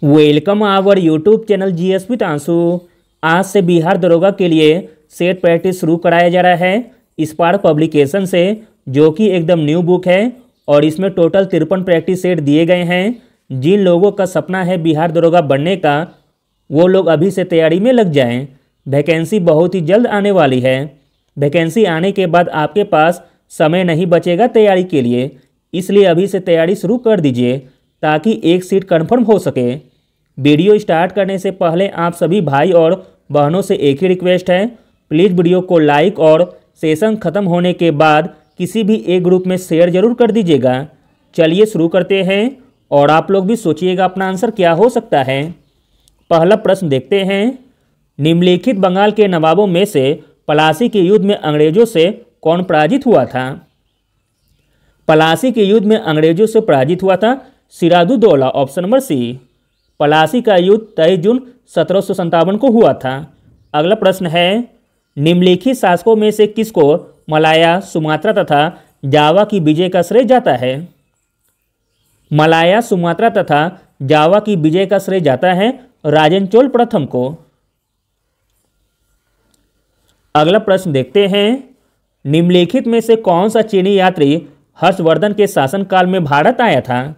Welcome our YouTube channel GS with आंसू। आज से बिहार दरोगा के लिए सेट प्रैक्टिस शुरू कराया जा रहा है स्पार्क पब्लिकेशन से, जो कि एकदम न्यू बुक है और इसमें टोटल 53 प्रैक्टिस सेट दिए गए हैं। जिन लोगों का सपना है बिहार दरोगा बनने का, वो लोग अभी से तैयारी में लग जाएं। वैकेंसी बहुत ही जल्द आने वाली है। वैकेंसी आने के बाद आपके पास समय नहीं बचेगा तैयारी के लिए, इसलिए अभी से तैयारी शुरू कर दीजिए ताकि एक सीट कंफर्म हो सके। वीडियो स्टार्ट करने से पहले आप सभी भाई और बहनों से एक ही रिक्वेस्ट है, प्लीज़ वीडियो को लाइक और सेशन ख़त्म होने के बाद किसी भी एक ग्रुप में शेयर जरूर कर दीजिएगा। चलिए शुरू करते हैं और आप लोग भी सोचिएगा अपना आंसर क्या हो सकता है। पहला प्रश्न देखते हैं, निम्नलिखित बंगाल के नवाबों में से पलासी के युद्ध में अंग्रेजों से कौन पराजित हुआ था? पलासी के युद्ध में अंग्रेजों से पराजित हुआ था Sirajuddaula, option number C. Plassey का युद्ध 23 जून 1757 को हुआ था। अगला प्रश्न है, निम्नलिखित शासकों में से किसको मलाया, सुमात्रा तथा जावा की विजय का श्रेय जाता है? मलाया, सुमात्रा तथा जावा की विजय का श्रेय जाता है राजेंद्र चोल प्रथम को। अगला प्रश्न देखते हैं, निम्नलिखित में से कौन सा चीनी यात्री हर्षवर्धन के शासनकाल में भारत आया था?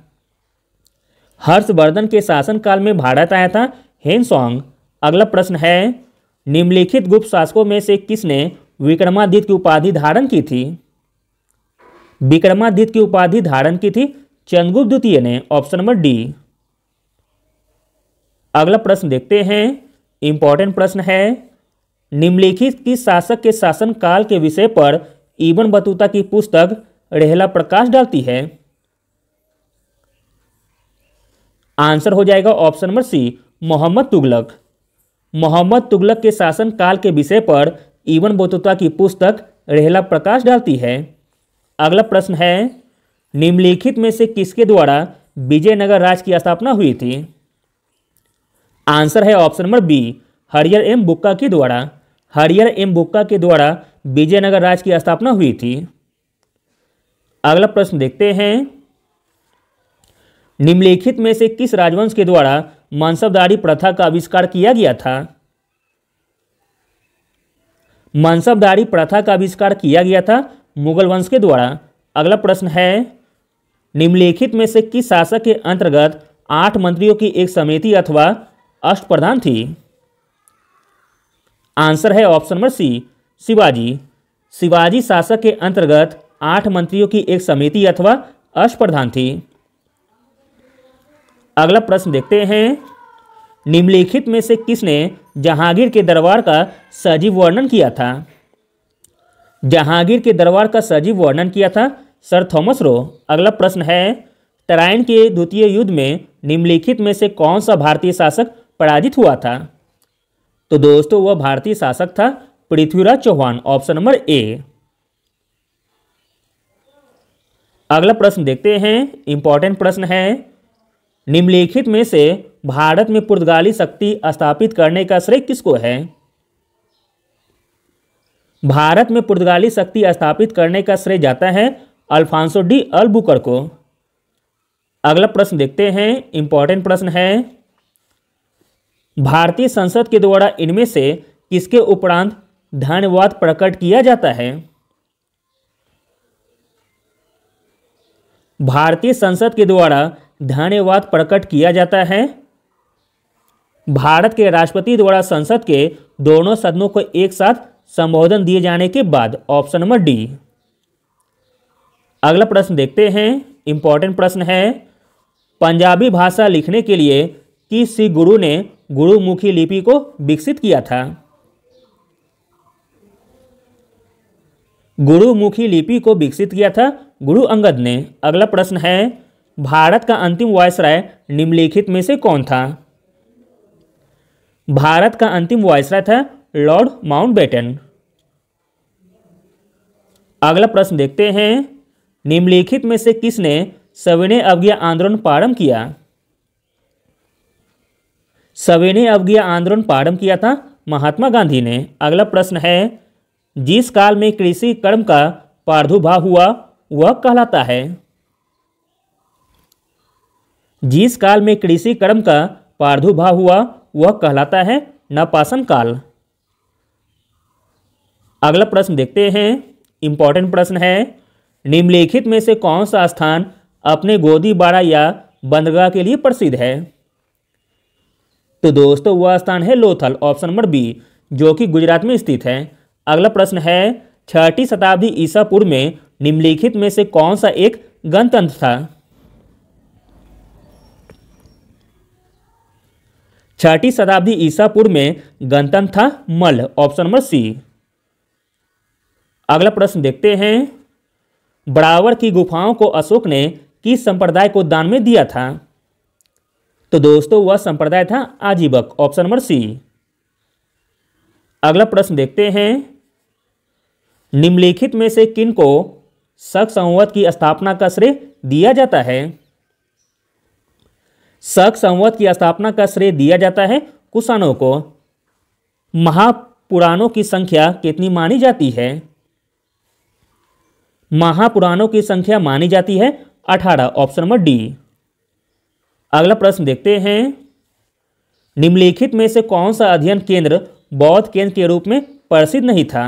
हर्षवर्धन के शासनकाल में भारत आया था हेनसोंग। अगला प्रश्न है, निम्नलिखित गुप्त शासकों में से किसने विक्रमादित्य की उपाधि धारण की थी? विक्रमादित्य की उपाधि धारण की थी चंद्रगुप्त द्वितीय ने, ऑप्शन नंबर डी। अगला प्रश्न देखते हैं, इंपॉर्टेंट प्रश्न है, निम्नलिखित किस शासक के शासनकाल के विषय पर इब्न बतूता की पुस्तक रेहला प्रकाश डालती है? आंसर हो जाएगा option number C, Mohammad Tughlaq. Mohammad Tughlaq के शासनकाल के विषय पर इब्न बतूता की पुस्तक रेहला प्रकाश डालती है। अगला प्रश्न है, निम्नलिखित में से किसके द्वारा विजयनगर राज्य की स्थापना हुई थी? आंसर है ऑप्शन नंबर बी, हरियर एम बुक्का के द्वारा। हरियर एम बुक्का के द्वारा विजयनगर राज्य की स्थापना हुई थी। अगला प्रश्न देखते हैं, निम्नलिखित में से किस राजवंश के द्वारा मनसबदारी प्रथा का आविष्कार किया गया था? मनसबदारी प्रथा का आविष्कार किया गया था मुगल वंश के द्वारा। अगला प्रश्न है, निम्नलिखित में से किस शासक के अंतर्गत 8 मंत्रियों की एक समिति अथवा अष्टप्रधान थी? आंसर है option number C, Shivaji. Shivaji शासक के अंतर्गत 8 मंत्रियों की एक समिति अथवा अष्टप्रधान थी। अगला प्रश्न देखते हैं, निम्नलिखित में से किसने जहांगीर के दरबार का सजीव वर्णन किया था? जहांगीर के दरबार का सजीव वर्णन किया था सर थॉमस रो। अगला प्रश्न है, तराइन के द्वितीय युद्ध में निम्नलिखित में से कौन सा भारतीय शासक पराजित हुआ था? तो दोस्तों वह भारतीय शासक था Prithviraj Chauhan, option number A. अगला प्रश्न देखते हैं, इंपॉर्टेंट प्रश्न है, निम्नलिखित में से भारत में पुर्तगाली शक्ति स्थापित करने का श्रेय किसको है? भारत में पुर्तगाली शक्ति स्थापित करने का श्रेय जाता है अल्फांसो डी अल्बुकर को। अगला प्रश्न देखते हैं, इंपॉर्टेंट प्रश्न है, भारतीय संसद के द्वारा इनमें से किसके उपरांत धन्यवाद प्रकट किया जाता है? भारतीय संसद के द्वारा धन्यवाद प्रकट किया जाता है भारत के राष्ट्रपति द्वारा संसद के दोनों सदनों को एक साथ संबोधन दिए जाने के बाद, ऑप्शन नंबर डी। अगला प्रश्न देखते हैं, इंपॉर्टेंट प्रश्न है, पंजाबी भाषा लिखने के लिए किस सिख गुरु ने गुरुमुखी लिपि को विकसित किया था? गुरुमुखी लिपि को विकसित किया था गुरु अंगद ने। अगला प्रश्न है, भारत का अंतिम वायसराय निम्नलिखित में से कौन था? भारत का अंतिम वायसराय था लॉर्ड माउंटबेटन। अगला प्रश्न देखते हैं, निम्नलिखित में से किसने सविनय अवज्ञा आंदोलन प्रारंभ किया? सविनय अवज्ञा आंदोलन प्रारंभ किया था महात्मा गांधी ने। अगला प्रश्न है, जिस काल में कृषि कर्म का प्रादुर्भाव हुआ वह कहलाता है? जिस काल में कृषि कर्म का प्रादुर्भाव हुआ वह कहलाता है नवपाषाण काल। अगला प्रश्न देखते हैं, इंपॉर्टेंट प्रश्न है, निम्नलिखित में से कौन सा स्थान अपने गोदीबाड़ा या बंदरगाह के लिए प्रसिद्ध है? तो दोस्तों वह स्थान है लोथल, ऑप्शन नंबर बी, जो कि गुजरात में स्थित है। अगला प्रश्न है, 6ठी शताब्दी ईसा पूर्व में निम्नलिखित में से कौन सा एक गणतंत्र था? 6ठी शताब्दी ईसा पूर्व में गणतंत्र था मल्ल, ऑप्शन नंबर सी। अगला प्रश्न देखते हैं, बड़ावर की गुफाओं को अशोक ने किस संप्रदाय को दान में दिया था? तो दोस्तों वह संप्रदाय था आजीवक, ऑप्शन नंबर सी। अगला प्रश्न देखते हैं, निम्नलिखित में से किन को शक संवत की स्थापना का श्रेय दिया जाता है? शक संवत की स्थापना का श्रेय दिया जाता है कुषाणों को। महापुराणों की संख्या कितनी मानी जाती है? महापुराणों की संख्या मानी जाती है 18, ऑप्शन नंबर डी। अगला प्रश्न देखते हैं, निम्नलिखित में से कौन सा अध्ययन केंद्र बौद्ध केंद्र के रूप में प्रसिद्ध नहीं था?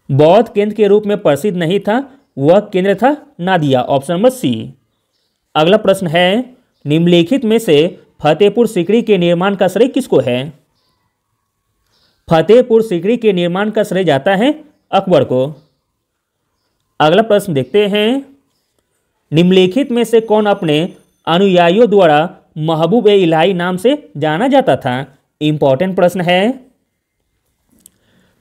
बौद्ध केंद्र के रूप में प्रसिद्ध नहीं था, वह केंद्र था नादिया, ऑप्शन नंबर सी। अगला प्रश्न है, निम्नलिखित में से फतेहपुर सीकरी के निर्माण का श्रेय किसको है? फतेहपुर सीकरी के निर्माण का श्रेय जाता है अकबर को। अगला प्रश्न देखते हैं, निम्नलिखित में से कौन अपने अनुयायियों द्वारा महबूब ए इलाही नाम से जाना जाता था? इंपॉर्टेंट प्रश्न है।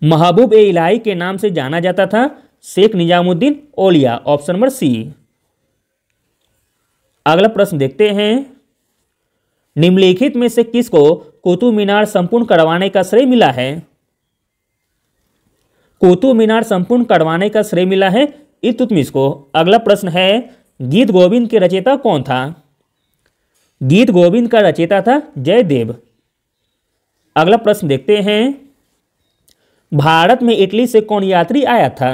महबूब ए इलाही के नाम से जाना जाता था शेख निजामुद्दीन औलिया, ऑप्शन नंबर सी। अगला प्रश्न देखते हैं, निम्नलिखित में से किसको कुतुब मीनार संपूर्ण करवाने का श्रेय मिला है? कुतुब मीनार संपूर्ण करवाने का श्रेय मिला है इल्तुतमिश को। अगला प्रश्न है, गीत गोविंद के रचयिता कौन था? गीत गोविंद का रचयिता था जयदेव। अगला प्रश्न देखते हैं, भारत में इटली से कौन यात्री आया था?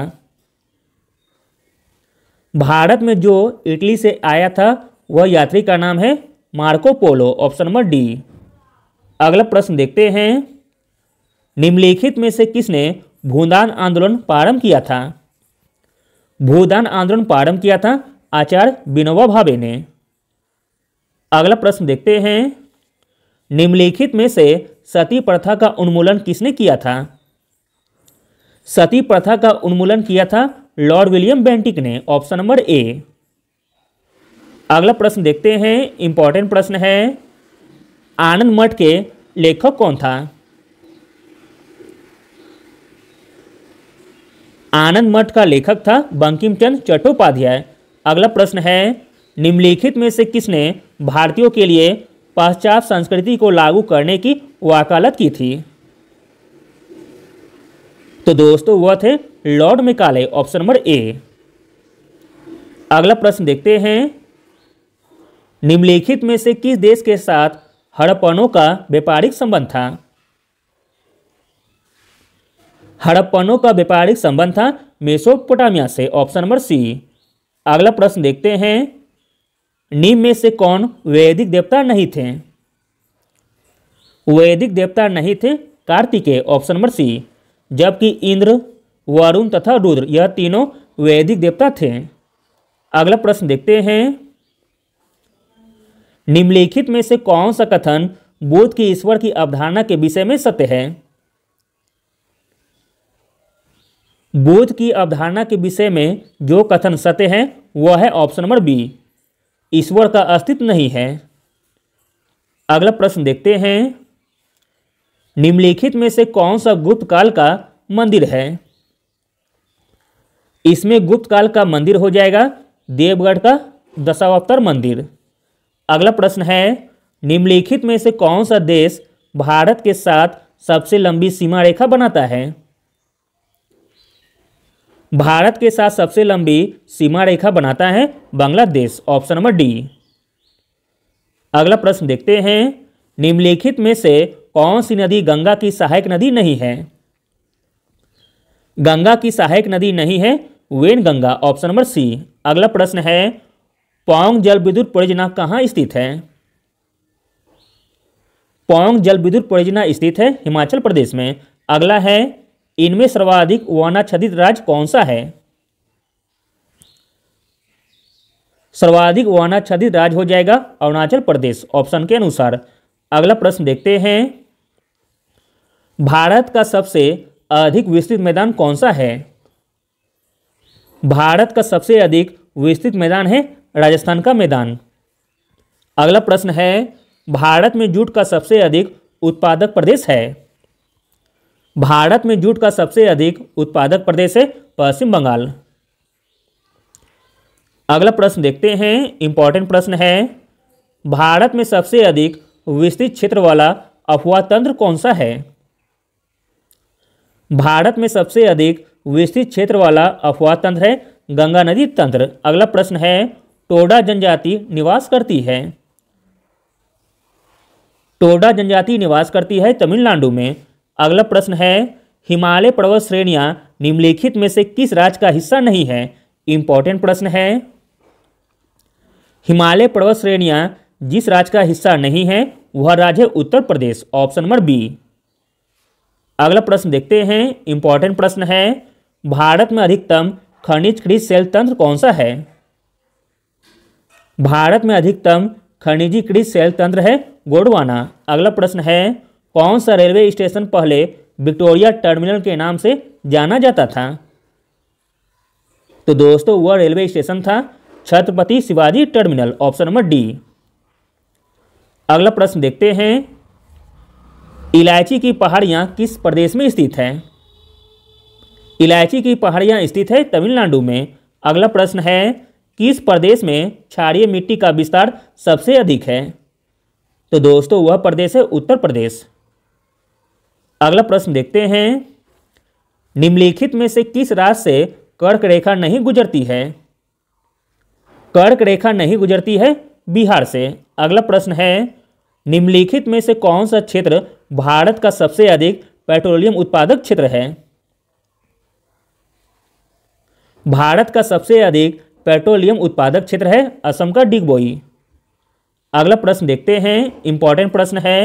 भारत में जो इटली से आया था वह यात्री का नाम है Marco Polo, option number D. अगला प्रश्न देखते हैं, निम्नलिखित में से किसने भूदान आंदोलन प्रारंभ किया था? भूदान आंदोलन प्रारंभ किया था आचार्य विनोबा भावे ने। अगला प्रश्न देखते हैं, निम्नलिखित में से सती प्रथा का उन्मूलन किसने किया था? सती प्रथा का उन्मूलन किया था लॉर्ड विलियम बेंटिक ने, ऑप्शन नंबर ए। अगला प्रश्न देखते हैं, इंपॉर्टेंट प्रश्न है, आनंद मठ के लेखक कौन था? आनंद मठ का लेखक था बंकिम चंद्र चट्टोपाध्याय। अगला प्रश्न है, निम्नलिखित में से किसने भारतीयों के लिए पाश्चात्य संस्कृति को लागू करने की वकालत की थी? तो दोस्तों वह थे Lord Macaulay, option number A. अगला प्रश्न देखते हैं, निम्नलिखित में से किस देश के साथ हड़प्पनों का व्यापारिक संबंध था? हड़प्पनों का व्यापारिक संबंध था मेसोपोटामिया से, ऑप्शन नंबर सी। अगला प्रश्न देखते हैं, निम्न में से कौन वैदिक देवता नहीं थे? वैदिक देवता नहीं थे कार्तिकेय, ऑप्शन नंबर सी, जबकि इंद्र, वरुण तथा रुद्र यह तीनों वैदिक देवता थे। अगला प्रश्न देखते हैं, निम्नलिखित में से कौन सा कथन बुद्ध की ईश्वर की अवधारणा के विषय में सत्य है? बुद्ध की अवधारणा के विषय में जो कथन सत्य है वह है ऑप्शन नंबर बी, ईश्वर का अस्तित्व नहीं है। अगला प्रश्न देखते हैं, निम्नलिखित में से कौन सा गुप्त काल का मंदिर है? इसमें गुप्त काल का मंदिर हो जाएगा देवगढ़ का दशावतार मंदिर। अगला प्रश्न है, निम्नलिखित में से कौन सा देश भारत के साथ सबसे लंबी सीमा रेखा बनाता है? भारत के साथ सबसे लंबी सीमा रेखा बनाता है बांग्लादेश, ऑप्शन नंबर डी। अगला प्रश्न देखते हैं, निम्नलिखित में से कौन सी नदी गंगा की सहायक नदी नहीं है? गंगा की सहायक नदी नहीं है वेनगंगा, ऑप्शन नंबर सी। अगला प्रश्न है, पौंग जल विद्युत परियोजना कहाँ स्थित है? पौंग जल विद्युत परियोजना स्थित है हिमाचल प्रदेश में। अगला है, इनमें सर्वाधिक वनाच्छादित राज्य कौन सा है? सर्वाधिक वनाच्छादित राज्य हो जाएगा अरुणाचल प्रदेश, ऑप्शन के अनुसार। अगला प्रश्न देखते हैं, भारत का सबसे अधिक विस्तृत मैदान कौन सा है? भारत का सबसे अधिक विस्तृत मैदान है राजस्थान का मैदान। अगला प्रश्न है, भारत में जूट का सबसे अधिक उत्पादक प्रदेश है? भारत में जूट का सबसे अधिक उत्पादक प्रदेश है पश्चिम बंगाल। अगला प्रश्न देखते हैं, इंपॉर्टेंट प्रश्न है, भारत में सबसे अधिक विस्तृत क्षेत्र वाला अफवाह तंत्र कौन सा है? भारत में सबसे अधिक विस्तृत क्षेत्र वाला अफवाह तंत्र है गंगा नदी तंत्र। अगला प्रश्न है, टोडा जनजाति निवास करती है? टोडा जनजाति निवास करती है तमिलनाडु में। अगला प्रश्न है, हिमालय पर्वत श्रेणियां निम्नलिखित में से किस राज्य का हिस्सा नहीं है? इंपॉर्टेंट प्रश्न है, हिमालय पर्वत श्रेणियां जिस राज्य का हिस्सा नहीं है वह राज्य है Uttar Pradesh, option number B. अगला प्रश्न देखते हैं, इंपॉर्टेंट प्रश्न है, भारत में अधिकतम खनिज सेल तंत्र कौन सा है? भारत में अधिकतम खनिजीकृत सेल तंत्र है गोंडवाना। अगला प्रश्न है, कौन सा रेलवे स्टेशन पहले विक्टोरिया टर्मिनल के नाम से जाना जाता था? तो दोस्तों वह रेलवे स्टेशन था Chhatrapati Shivaji terminal, option number D. अगला प्रश्न देखते हैं, इलायची की पहाड़ियां किस प्रदेश में स्थित है? इलायची की पहाड़ियां स्थित है तमिलनाडु में। अगला प्रश्न है, किस प्रदेश में क्षारीय मिट्टी का विस्तार सबसे अधिक है? तो दोस्तों वह प्रदेश है उत्तर प्रदेश। अगला प्रश्न देखते हैं, निम्नलिखित में से किस राज्य से कर्क रेखा नहीं गुजरती है? कर्क रेखा नहीं गुजरती है बिहार से। अगला प्रश्न है, निम्नलिखित में से कौन सा क्षेत्र भारत का सबसे अधिक पेट्रोलियम उत्पादक क्षेत्र है? भारत का सबसे अधिक पेट्रोलियम उत्पादक क्षेत्र है असम का डिगबोई। अगला प्रश्न देखते हैं, इंपॉर्टेंट प्रश्न है,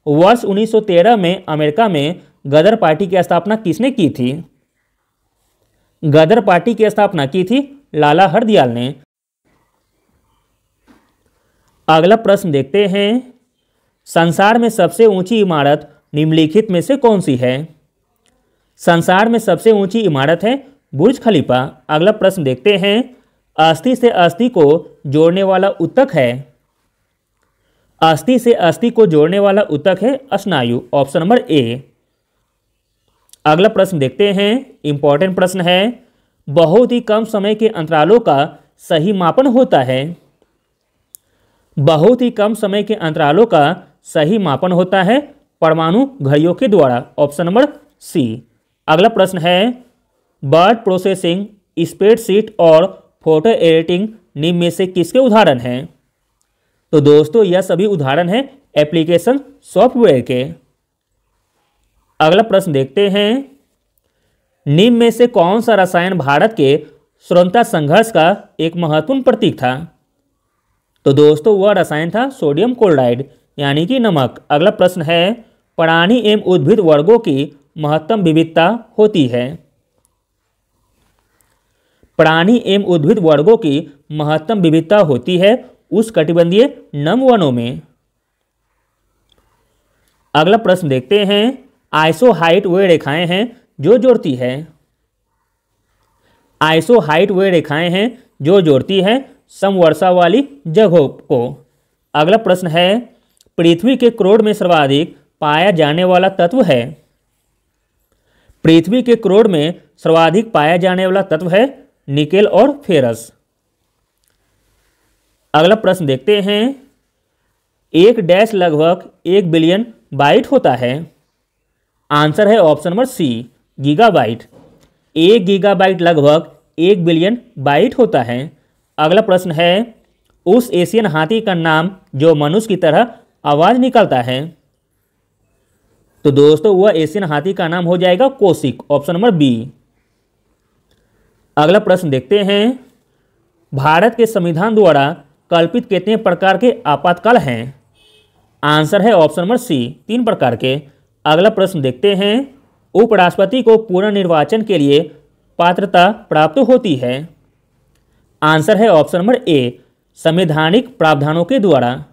वर्ष 1913 में अमेरिका में गदर पार्टी की स्थापना किसने की थी? गदर पार्टी की स्थापना की थी लाला हरदयाल ने। अगला प्रश्न देखते हैं, संसार में सबसे ऊंची इमारत निम्नलिखित में से कौन सी है? संसार में सबसे ऊंची इमारत है बुर्ज खलीफा। अगला प्रश्न देखते हैं, अस्थि से अस्थि को जोड़ने वाला ऊतक है? अस्थि से अस्थि को जोड़ने वाला ऊतक है स्नायु, ऑप्शन नंबर ए। अगला प्रश्न देखते हैं, इंपॉर्टेंट प्रश्न है, बहुत ही कम समय के अंतरालों का सही मापन होता है? बहुत ही कम समय के अंतरालों का सही मापन होता है परमाणु घड़ियों के द्वारा, ऑप्शन नंबर सी। अगला प्रश्न है, वर्ड प्रोसेसिंग, स्प्रेडशीट और फोटो एडिटिंग निम्न में से किसके उदाहरण हैं? तो दोस्तों यह सभी उदाहरण हैं एप्लीकेशन सॉफ्टवेयर के। अगला प्रश्न देखते हैं, निम्न में से कौन सा रसायन भारत के स्वतंत्रता संघर्ष का एक महत्वपूर्ण प्रतीक था? तो दोस्तों वह रसायन था सोडियम क्लोराइड यानी कि नमक। अगला प्रश्न है, प्राणी एवं उद्भिद वर्गों की महत्तम विविधता होती है? प्राणी एवं उद्भिद वर्गों की महत्तम विविधता होती है उष्णकटिबंधीय नम वनों में। अगला प्रश्न देखते हैं, आइसोहाइट वे रेखाएं हैं जो जोड़ती है? आइसोहाइट वे रेखाएं हैं जो जोड़ती है समवर्षा वाली जगहों को। अगला प्रश्न है, पृथ्वी के क्रोड में सर्वाधिक पाया जाने वाला तत्व है? पृथ्वी के क्रोड में सर्वाधिक पाया जाने वाला तत्व है निकेल और फेरस। अगला प्रश्न देखते हैं, एक डैश लगभग 1 बिलियन बाइट होता है? आंसर है option number C, gigabyte. 1 gigabyte लगभग 1 बिलियन बाइट होता है। अगला प्रश्न है, उस एशियन हाथी का नाम जो मनुष्य की तरह आवाज निकालता है? तो दोस्तों वह एशियन हाथी का नाम हो जाएगा कोशिक, ऑप्शन नंबर बी। अगला प्रश्न देखते हैं, भारत के संविधान द्वारा कल्पित कितने प्रकार के आपातकाल हैं? आंसर है ऑप्शन नंबर सी, 3 प्रकार के। अगला प्रश्न देखते हैं, उपराष्ट्रपति को पुनर्निर्वाचन के लिए पात्रता प्राप्त होती है। आंसर है ऑप्शन नंबर ए, संवैधानिक प्रावधानों के द्वारा।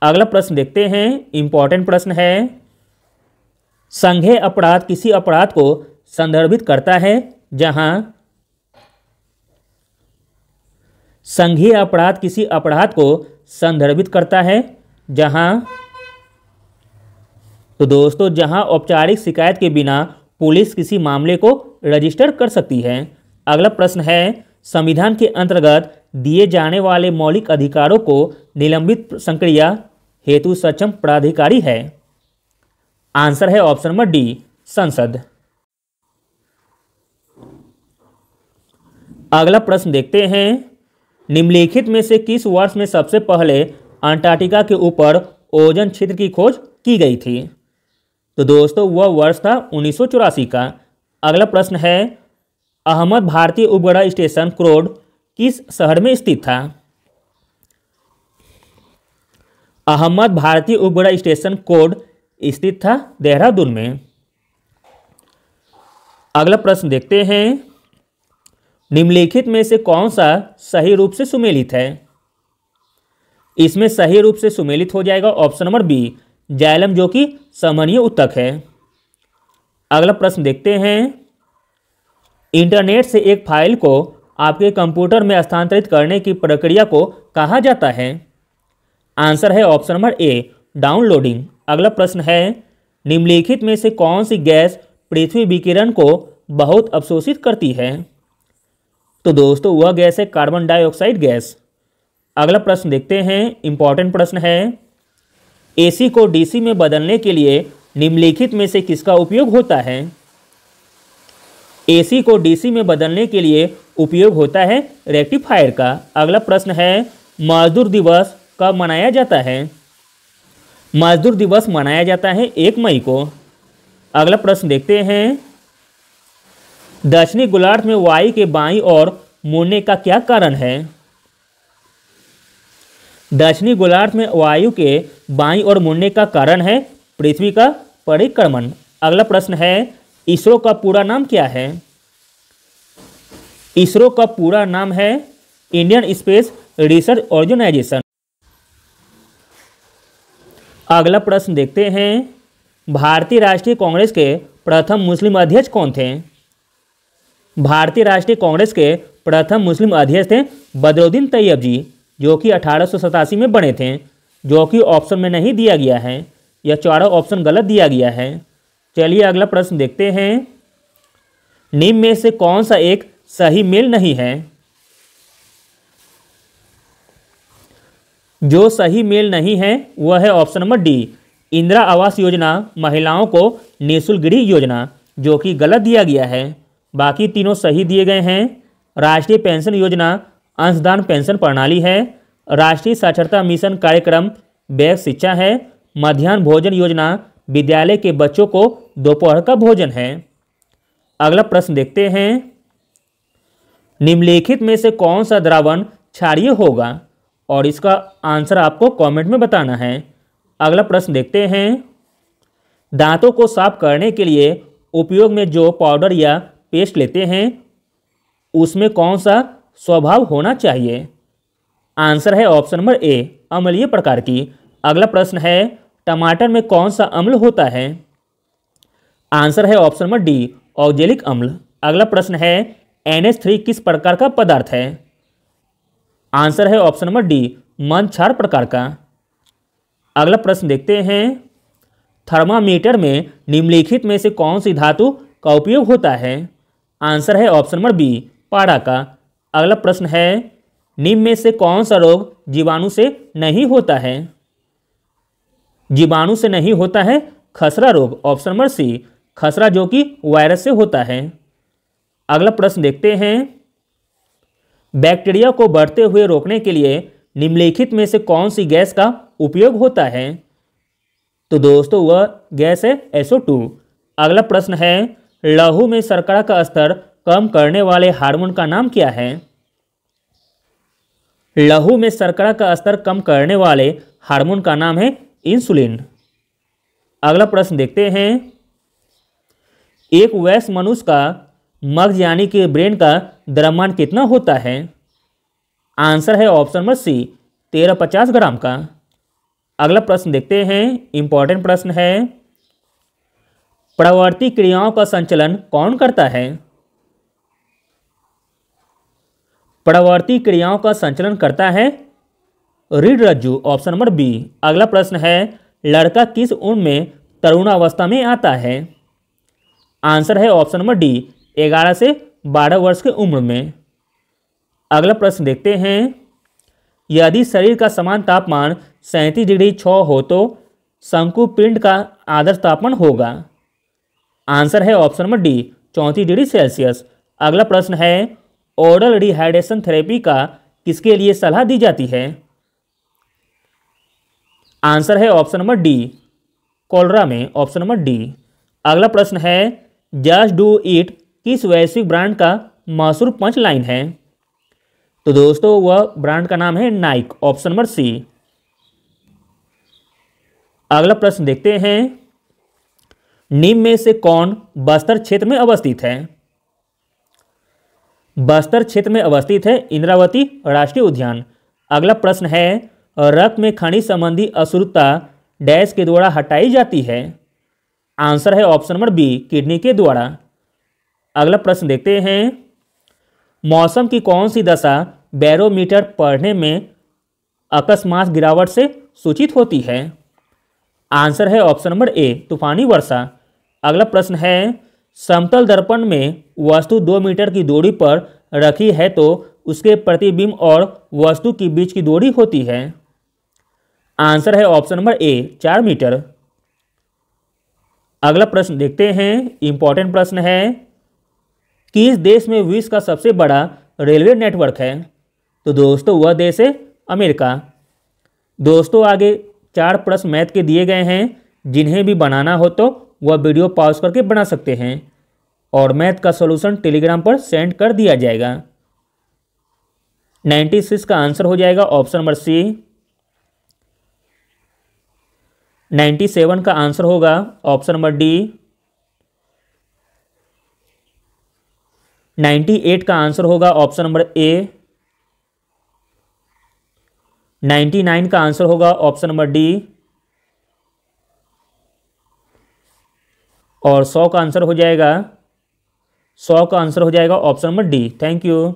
अगला प्रश्न देखते हैं, इंपॉर्टेंट प्रश्न है, संज्ञेय अपराध किसी अपराध को संदर्भित करता है जहां संज्ञेय अपराध किसी अपराध को संदर्भित करता है जहां तो दोस्तों जहां औपचारिक शिकायत के बिना पुलिस किसी मामले को रजिस्टर कर सकती है। अगला प्रश्न है, संविधान के अंतर्गत दिए जाने वाले मौलिक अधिकारों को निलंबित संक्रिया हेतु सक्षम प्राधिकारी है। आंसर है ऑप्शन नंबर डी, संसद। अगला प्रश्न देखते हैं, निम्नलिखित में से किस वर्ष में सबसे पहले अंटार्कटिका के ऊपर ओजोन क्षेत्र की खोज की गई थी? तो दोस्तों वह वर्ष था 1984 का। अगला प्रश्न है, अहमद भारतीय उपग्रह स्टेशन क्रोड किस शहर में स्थित था? अहमद भारतीय उपग्रह स्टेशन कोड स्थित था देहरादून में। अगला प्रश्न देखते हैं, निम्नलिखित में से कौन सा सही रूप से सुमेलित है? इसमें सही रूप से सुमेलित हो जाएगा ऑप्शन नंबर बी, जाइलम, जो कि समनीय उत्तक है। अगला प्रश्न देखते हैं, इंटरनेट से एक फाइल को आपके कंप्यूटर में स्थानांतरित करने की प्रक्रिया को कहा जाता है? आंसर है ऑप्शन नंबर ए, डाउनलोडिंग। अगला प्रश्न है, निम्नलिखित में से कौन सी गैस पृथ्वी विकिरण को बहुत अवशोषित करती है? तो दोस्तों वह गैस है कार्बन डाइऑक्साइड गैस। अगला प्रश्न देखते हैं, इंपॉर्टेंट प्रश्न है, एसी को डीसी में बदलने के लिए निम्नलिखित में से किसका उपयोग होता है? एसी को डीसी में बदलने के लिए उपयोग होता है रेक्टिफायर का। अगला प्रश्न है, मजदूर दिवस कब मनाया जाता है? मजदूर दिवस मनाया जाता है 1 मई को। अगला प्रश्न देखते हैं, दक्षिणी गोलार्ध में वायु के बाईं ओर मुड़ने का क्या कारण है? दक्षिणी गोलार्ध में वायु के बाईं ओर मुड़ने का कारण है पृथ्वी का परिक्रमण। अगला प्रश्न है, इसरो का पूरा नाम क्या है? इसरो का पूरा नाम है इंडियन स्पेस रिसर्च ऑर्गेनाइजेशन। अगला प्रश्न देखते हैं, भारतीय राष्ट्रीय कांग्रेस के प्रथम मुस्लिम अध्यक्ष कौन थे? भारतीय राष्ट्रीय कांग्रेस के प्रथम मुस्लिम अध्यक्ष थे बदरुद्दीन तैयब जी, जो कि 1887 में बने थे, जो कि ऑप्शन में नहीं दिया गया है, यह चारों ऑप्शन गलत दिया गया है। चलिए अगला प्रश्न देखते हैं, निम्न में से कौन सा एक सही मेल नहीं है? जो सही मेल नहीं है वह है option number D, Indira Awas Yojana महिलाओं को निःशुल्क गृह योजना, जो कि गलत दिया गया है। बाकी तीनों सही दिए गए हैं। राष्ट्रीय पेंशन योजना अंशदान पेंशन प्रणाली है। राष्ट्रीय साक्षरता मिशन कार्यक्रम बैग शिक्षा है। मध्याह्न भोजन योजना विद्यालय के बच्चों को दोपहर का भोजन है। अगला प्रश्न देखते हैं, निम्नलिखित में से कौन सा द्रावण क्षारीय होगा? और इसका आंसर आपको कमेंट में बताना है। अगला प्रश्न देखते हैं, दांतों को साफ करने के लिए उपयोग में जो पाउडर या पेस्ट लेते हैं उसमें कौन सा स्वभाव होना चाहिए? आंसर है ऑप्शन नंबर ए, अम्लीय प्रकार की। अगला प्रश्न है, टमाटर में कौन सा अम्ल होता है? आंसर है ऑप्शन नंबर डी, ऑक्जेलिक अम्ल। अगला प्रश्न है, NH3 किस प्रकार का पदार्थ है? आंसर है ऑप्शन नंबर डी, मंद क्षार प्रकार का। अगला प्रश्न देखते हैं, थर्मामीटर में निम्नलिखित में से कौन सी धातु का उपयोग होता है? आंसर है ऑप्शन नंबर बी, पारा का। अगला प्रश्न है, निम्न में से कौन सा रोग जीवाणु से नहीं होता है? जीवाणु से नहीं होता है खसरा रोग, ऑप्शन नंबर सी, खसरा, जो कि वायरस से होता है। अगला प्रश्न देखते हैं, बैक्टीरिया को बढ़ते हुए रोकने के लिए निम्नलिखित में से कौन सी गैस का उपयोग होता है? तो दोस्तों वह गैस है SO2। अगला प्रश्न है, लहू में शर्करा का स्तर कम करने वाले हार्मोन का नाम क्या है? लहू में शर्करा का स्तर कम करने वाले हार्मोन का नाम है इंसुलिन। अगला प्रश्न देखते हैं, एक वयस्क मनुष्य का मगज यानी कि ब्रेन का द्रव्यमान कितना होता है? आंसर है ऑप्शन नंबर सी 1350 ग्राम का। अगला प्रश्न देखते हैं, इंपॉर्टेंट प्रश्न है, प्रवर्ती क्रियाओं का संचालन कौन करता है? प्रवर्ती क्रियाओं का संचालन करता है रीढ़ रज्जु, ऑप्शन नंबर बी। अगला प्रश्न है, लड़का किस उम्र में तरुणावस्था में आता है? आंसर है ऑप्शन नंबर डी 11 से 12 वर्ष की उम्र में। अगला प्रश्न देखते हैं, यदि शरीर का समान तापमान 37 डिग्री 6 हो तो शंकु पिंड का आदर्श तापमान होगा? आंसर है option number D 34 degree Celsius. अगला प्रश्न है, ओरल रिहाइड्रेशन थेरेपी का किसके लिए सलाह दी जाती है? आंसर है ऑप्शन नंबर डी कोलरा में, ऑप्शन नंबर डी। अगला प्रश्न है, जस्ट डू इट किस वैश्विक ब्रांड का मशहूर पंच लाइन है? तो दोस्तों वह ब्रांड का नाम है नाइक, ऑप्शन नंबर सी। अगला प्रश्न देखते हैं, निम्न में से कौन बस्तर क्षेत्र में अवस्थित है? बस्तर क्षेत्र में अवस्थित है इंद्रावती राष्ट्रीय उद्यान। अगला प्रश्न है, रक्त में खनिज संबंधी अशुद्धता डैश के द्वारा हटाई जाती है? आंसर है ऑप्शन नंबर बी किडनी के द्वारा। अगला प्रश्न देखते हैं, मौसम की कौन सी दशा बैरोमीटर पढ़ने में अकस्मात गिरावट से सूचित होती है? आंसर है ऑप्शन नंबर ए तूफानी वर्षा। अगला प्रश्न है, समतल दर्पण में वस्तु 2 मीटर की दूरी पर रखी है तो उसके प्रतिबिंब और वस्तु के बीच की दूरी होती है? आंसर है ऑप्शन नंबर ए 4 मीटर। अगला प्रश्न देखते हैं, इंपॉर्टेंट प्रश्न है, किस देश में विश्व का सबसे बड़ा रेलवे नेटवर्क है? तो दोस्तों वह देश है अमेरिका। दोस्तों आगे 4 प्रश्न मैथ के दिए गए हैं, जिन्हें भी बनाना हो तो वह वीडियो पॉज करके बना सकते हैं और मैथ का सॉल्यूशन टेलीग्राम पर सेंड कर दिया जाएगा। 96 का आंसर हो जाएगा ऑप्शन नंबर सी। 97 का आंसर होगा ऑप्शन नंबर डी। 98 का आंसर होगा ऑप्शन नंबर ए। 99 का आंसर होगा ऑप्शन नंबर डी और 100 का आंसर हो जाएगा option number D. Thank you.